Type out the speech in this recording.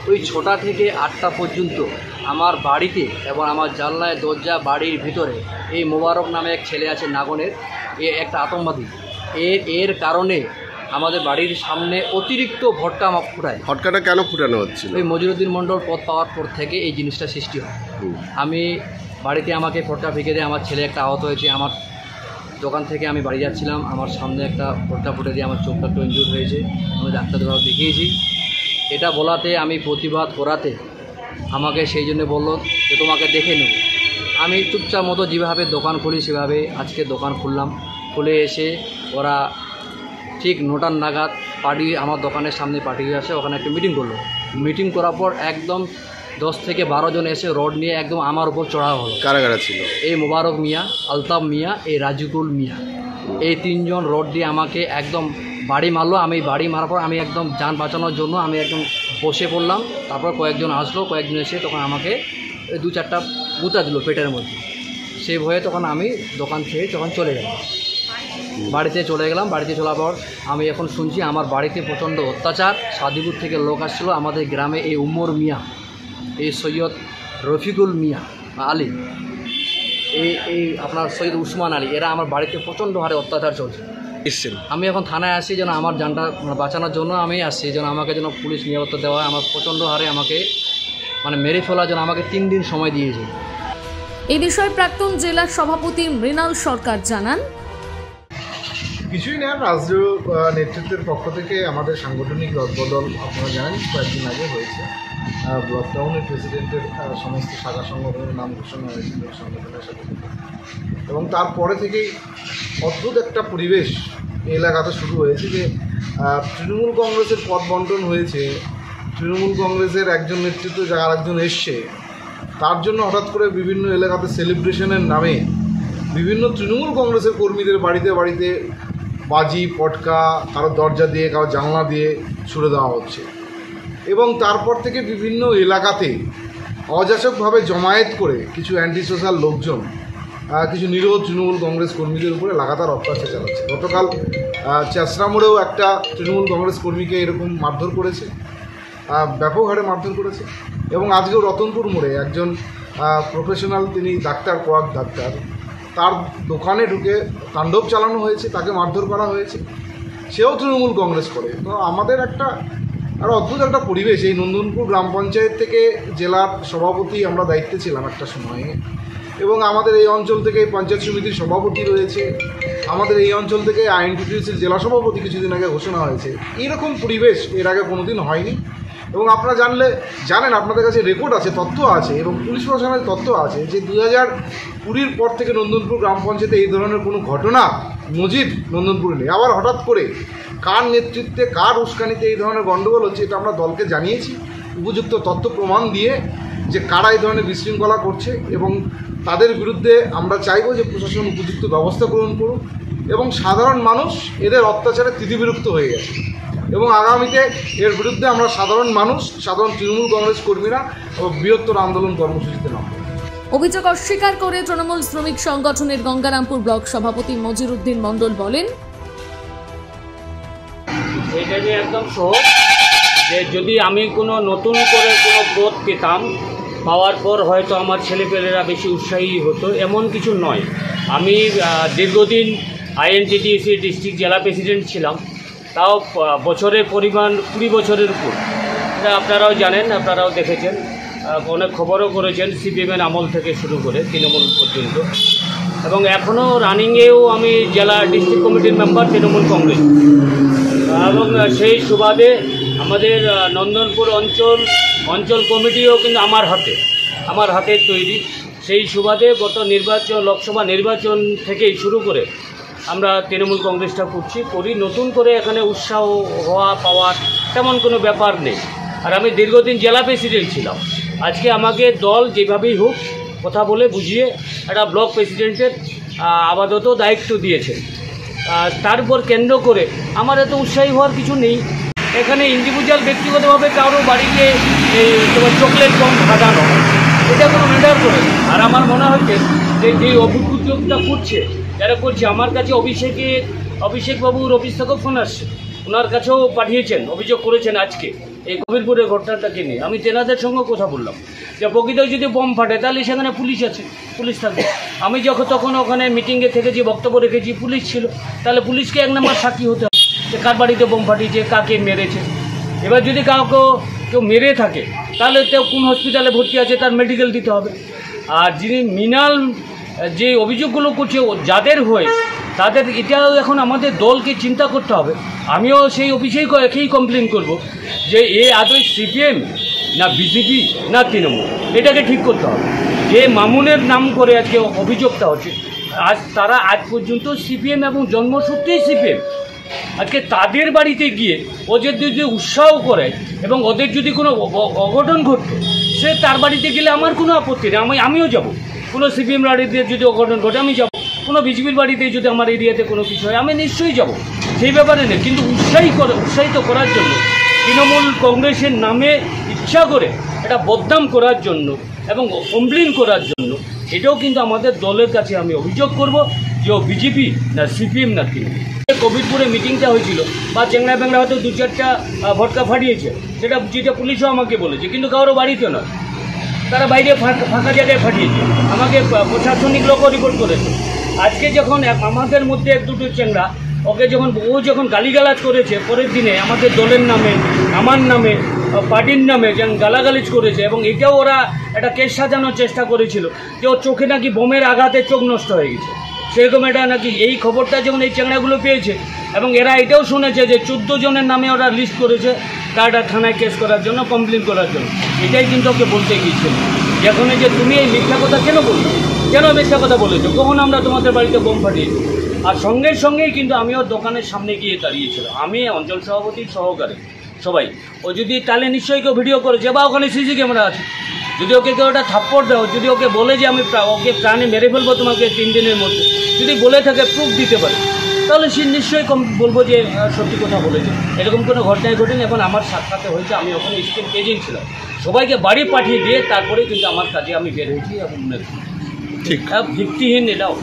ওই 6টা থেকে 8টা পর্যন্ত আমার বাড়িতে এবং আমার জানলায় দরজা বাড়ির ভিতরে এই মোবারক নামে এক ছেলে আছে নাগনের, একটা আতঙ্কবাদী, এর কারণে আমাদের বাড়ির সামনে অতিরিক্ত ভটকা ফুটায়। ভটকাটা কেন ফুটানো হচ্ছিল? ওই মজিরুদ্দিন মণ্ডল পদ পাওয়ার পর থেকে এই জিনিসটা সৃষ্টি হয়। আমি বাড়িতে আমাকে ভটকা ফেঁকে দিয়ে আমার ছেলে একটা আহত হয়েছে। আমার দোকান থেকে আমি বাড়ি যাচ্ছিলাম, আমার সামনে একটা ভটকা ফুটে দিয়ে আমার চোখটা একটু ইনজুর হয়েছে। আমি ডাক্তার দেখিয়েছি। এটা বলাতে আমি প্রতিবাদ করাতে আমাকে সেই জন্য বললো যে তোমাকে দেখে নেব। আমি চুপচাপ মতো যেভাবে দোকান খুলি সেভাবে আজকে দোকান খুললাম। খুলে এসে ওরা ঠিক 9টা নাগাদ পার্টি আমার দোকানের সামনে পার্টি আসে, ওখানে একটা মিটিং করলো। মিটিং করার পর একদম 10 থেকে 12 জন এসে রড নিয়ে একদম আমার উপর চড়া হলো। কারা কারা ছিল? এই মোবারক মিয়া, আলতাফ মিয়া, এই রাজিকুল মিয়া, এই 3 জন রড দিয়ে আমাকে একদম বাড়ি মারলো। আমি বাড়ি মারার পর আমি একদম যান বাঁচানোর জন্য আমি একদম বসে পড়লাম। তারপর কয়েকজন আসলো, কয়েকজন এসে তখন আমাকে 2-4টা গুঁতা দিল পেটের মধ্যে। সেই ভয়ে তখন আমি দোকান থেকে তখন চলে গেলাম, বাড়িতে চলে গেলাম। বাড়িতে চলার পর আমি এখন শুনছি আমার বাড়িতে প্রচণ্ড অত্যাচার। সাদিপুর থেকে লোক আসছিলো আমাদের গ্রামে, এই উমর মিয়া, এই সৈয়দ রফিকুল মিয়া আলী, এই আপনার সৈয়দ উসমান আলী, এরা আমার বাড়িতে প্রচণ্ড হারে অত্যাচার চলছে। আমি এখন থানায় আসি যেন আমার জানটা বাঁচানোর জন্য আমি আসছি, যেন আমাকে যেন পুলিশ নিরাপত্তা দেওয়া হয়। আমার প্রচণ্ড হারে আমাকে মেরে ফেলার জন্য আমাকে 3 দিন সময় দিয়েছে। এই বিষয়ে প্রাক্তন জেলা সভাপতি মৃণাল সরকার জানান, কিছুই না, রাজ্য নেতৃত্বের পক্ষ থেকে আমাদের সাংগঠনিক রদবদল আপনারা জানেন কয়েকদিন আগে হয়েছে। ব্লক টাউনের প্রেসিডেন্টের সমস্ত শাখা সংগঠনের নাম ঘোষণা হয়েছিল সংগঠনের সাথে, এবং তারপরে থেকেই অদ্ভুত একটা পরিবেশ এলাকাতে শুরু হয়েছে যে তৃণমূল কংগ্রেসের পদ বন্টন হয়েছে। তৃণমূল কংগ্রেসের একজন নেতৃত্ব যা আরেকজন এসছে, তার জন্য হঠাৎ করে বিভিন্ন এলাকাতে সেলিব্রেশনের নামে বিভিন্ন তৃণমূল কংগ্রেসের কর্মীদের বাড়িতে বাড়িতে বাজি পটকা, কারো দরজা দিয়ে কারো জানলা দিয়ে ছুড়ে দেওয়া হচ্ছে। এবং তারপর থেকে বিভিন্ন এলাকাতে অযাচকভাবে জমায়েত করে কিছু অ্যান্টি সোশ্যাল লোকজন কিছু নিরীহ তৃণমূল কংগ্রেস কর্মীদের উপরে লাগাতার অত্যাচার চালাচ্ছে। গতকাল চেসরা মোড়েও একটা তৃণমূল কংগ্রেস কর্মীকে এরকম মারধর করেছে, ব্যাপক হারে মারধর করেছে। এবং আজকেও রতনপুর মোড়ে একজন প্রফেশনাল, তিনি ডাক্তার, কোয়াক ডাক্তার, তার দোকানে ঢুকে তাণ্ডব চালানো হয়েছে, তাকে মারধর করা হয়েছে। সেও তৃণমূল কংগ্রেস করে। তো আমাদের একটা অদ্ভুত একটা পরিবেশ। এই নন্দনপুর গ্রাম পঞ্চায়েত থেকে জেলার সভাপতি আমরা দায়িত্বে ছিলাম একটা সময়ে, এবং আমাদের এই অঞ্চল থেকে পঞ্চায়েত সমিতির সভাপতি রয়েছে, আমাদের এই অঞ্চল থেকে আইএনটিটিউসির জেলা সভাপতি কিছুদিন আগে ঘোষণা হয়েছে। এইরকম পরিবেশ এর আগে কোনোদিন হয়নি। এবং আপনারা জানেন, আপনাদের কাছে রেকর্ড আছে, তথ্য আছে, এবং পুলিশ প্রশাসনের তথ্য আছে যে 2020 পর থেকে নন্দনপুর গ্রাম পঞ্চায়েতে এই ধরনের কোনো ঘটনা নজির নন্দনপুরে নেই। আবার হঠাৎ করে কার নেতৃত্বে, কার উস্কানিতে এই ধরনের গণ্ডগোল হচ্ছে, এটা আমরা দলকে জানিয়েছি উপযুক্ত তথ্য প্রমাণ দিয়ে, যে কারা এই ধরনের বিশৃঙ্খলা করছে। এবং তাদের বিরুদ্ধে আমরা চাইব যে প্রশাসন উপযুক্ত ব্যবস্থা গ্রহণ করুক। এবং সাধারণ মানুষ এদের অত্যাচারে তিতিবিরক্ত হয়ে গেছে, এবং আগামীতে এর বিরুদ্ধে আমরা সাধারণ মানুষ, সাধারণ তৃণমূল কংগ্রেস কর্মীরা বৃহত্তর আন্দোলন কর্মসূচিতে নামব। অভিযোগ অস্বীকার করে তৃণমূল শ্রমিক সংগঠনের গঙ্গারামপুর ব্লক সভাপতি মজিরুদ্দিন মণ্ডল বলেন, এটা যে একদম সহজ, যে যদি আমি কোনো নতুন করে কোনো পদ পেতাম, পাওয়ার পর হয়তো আমার ছেলেপেলেরা বেশি উৎসাহী হতো, এমন কিছু নয়। আমি দীর্ঘদিন আইএনটিটিউসি ডিস্ট্রিক্ট জেলা প্রেসিডেন্ট ছিলাম, তাও বছরের পরিমাণ 20 বছরের উপর। এটা আপনারাও জানেন, আপনারাও দেখেছেন, অনেক খবরও করেছেন, সিপিএমের আমল থেকে শুরু করে তৃণমূল পর্যন্ত। এবং এখনও রানিংয়েও আমি জেলা ডিস্ট্রিক্ট কমিটির মেম্বার তৃণমূল কংগ্রেস। এবং সেই সুবাদে আমাদের নন্দনপুর অঞ্চল কমিটিও কিন্তু আমার হাতে তৈরি। সেই সুবাদে গত লোকসভা নির্বাচন থেকেই শুরু করে আমরা তৃণমূল কংগ্রেসটা করি। নতুন করে এখানে উৎসাহ পাওয়ার তেমন কোনো ব্যাপার নেই। আর আমি দীর্ঘদিন জেলা প্রেসিডেন্ট ছিলাম। আজকে আমাকে দল যেভাবেই হোক কথা বলে বুঝিয়ে একটা ব্লক প্রেসিডেন্টের আপাতত দায়িত্ব দিয়েছে। তার উপর কেন্দ্র করে আমার এত উৎসাহী হওয়ার কিছু নেই। এখানে ইন্ডিভিজুয়াল ব্যক্তিগতভাবে কারো বাড়িতে চকলেট কম ফাটানো, এটা কোনো ম্যাটার করে না। আর আমার মনে হচ্ছে যে যেই অভিযোগটা যারা করছে, আমার কাছে অভিষেকবাবুর অফিস থেকেও ফোন আসছে, ওনার কাছেও পাঠিয়েছেন, অভিযোগ করেছেন আজকে। এই কবিরপুরের ঘটনাটাকে নিয়ে আমি তেনাদের সঙ্গে কথা বললাম যে প্রকৃত যদি বোম ফাটে তাহলে সেখানে পুলিশ আছে, পুলিশ থাকবে। আমি তখন ওখানে মিটিংয়ে থেকেছি, বক্তব্য রেখেছি, পুলিশ ছিল, তাহলে পুলিশকে 1 নম্বর সাক্ষী হতে হবে যে কার বাড়িতে বোম ফাটিয়েছে, কাকে মেরেছে। এবার যদি কেউ মেরে থাকে তাহলে কোন হসপিটালে ভর্তি আছে তার মেডিকেল দিতে হবে। আর যিনি মৃণাল যে অভিযোগগুলো করছে যাদের হয়ে তাদের এটাও এখন আমাদের দলকে চিন্তা করতে হবে। আমিও সেই অফিসেই একই কমপ্লেন করব যে আদৌ সিপিএম না বিজেপি না তৃণমূল, এটাকে ঠিক করতে হবে। যে মামুনের নাম করে আজকে অভিযোগটা হচ্ছে, তারা আজ পর্যন্ত সিপিএম এবং জন্মসূত্রেই সিপিএম। আজকে তাদের বাড়িতে গিয়ে ওদের যদি উৎসাহ করে এবং ওদের যদি কোনো অঘটন ঘটতো, সে তার বাড়িতে গেলে আমার কোনো আপত্তি নেই, আমিও যাব। কোনো সিপিএম বাড়িতে যদি অঘটন ঘটে আমি যাব, কোনো বিজেপির বাড়িতে যদি আমার এরিয়াতে কোনো কিছু হয় আমি নিশ্চয়ই যাব, সেই ব্যাপারে নেই। কিন্তু উৎসাহিত করার জন্য তৃণমূল কংগ্রেসের নামে ইচ্ছা করে এটা বদনাম করার জন্য এবং কমপ্লেন করার জন্য, এটাও কিন্তু আমাদের দলের কাছে আমি অভিযোগ করব যে ও বিজেপি না সিপিএম না তৃণমূল। কবিরপুরে মিটিংটা হয়েছিল বা চেংড়া বেংড়া হয়তো 2-4টা ভটকা ফাটিয়েছে, যেটা পুলিশও আমাকে বলেছে, কিন্তু কারো বাড়িতে নয়, তারা বাইরে ফাঁকা জায়গায় ফাটিয়েছে। আমাকে প্রশাসনিক লোকও রিপোর্ট করেছে। আজকে যখন আমাদের মধ্যে 1-2টো চেংড়া ওকে যখন গালিগালাজ করেছে, পরের দিনে আমাদের দলের নামে, আমার নামে, পার্টির নামে যেমন গালাগালিজ করেছে, এবং এটাও ওরা একটা কেস সাজানোর চেষ্টা করেছিল যে ওর চোখে নাকি বোমের আঘাতে চোখ নষ্ট হয়ে গেছে। সেরকম এটা নাকি এই খবরটা যখন এই চেংড়াগুলো পেয়েছে, এবং এরা এটাও শুনেছে যে 14 জনের নামে ওরা লিস্ট করেছে তারা থানায় কেস করার জন্য, কমপ্লেন করার জন্য। এটাই কিন্তু ওকে বলতে গিয়েছিল যখন যে তুমি এই মিথ্যা কথা কেন বলছো, কেন মিথ্যা কথা বলেছো, কখন আমরা তোমাদের বাড়িতে বোম ফাটিয়েছি। আর সঙ্গেই কিন্তু আমি ওর দোকানের সামনে গিয়ে দাঁড়িয়েছিলাম, আমি অঞ্চল সভাপতির সহকারে সবাই। ও যদি তাহলে নিশ্চয়ই কেউ ভিডিও করেছে বা ওখানে সিসি ক্যামেরা আছে, যদি ওকে কেউ একটা থাপ্পড় দেও, যদি ওকে বলে যে আমি ওকে প্রাণে মেরে ফেলবো তোমাকে 3 দিনের মধ্যে, যদি বলে থাকে প্রুফ দিতে পারে, তাহলে সে নিশ্চয়ই বলবো যে সত্যি কথা বলেছে। এরকম কোনো ঘটনায় ঘটেনি। এখন আমার সাক্ষাতে হয়েছে, আমি ওখানে স্টেট এজেন্ট ছিলাম, সবাইকে বাড়ি পাঠিয়ে দিয়ে তারপরে কিন্তু আমার কাজে আমি বের হয়েছি। এবং ঠিক ভিত্তিহীন এটাও।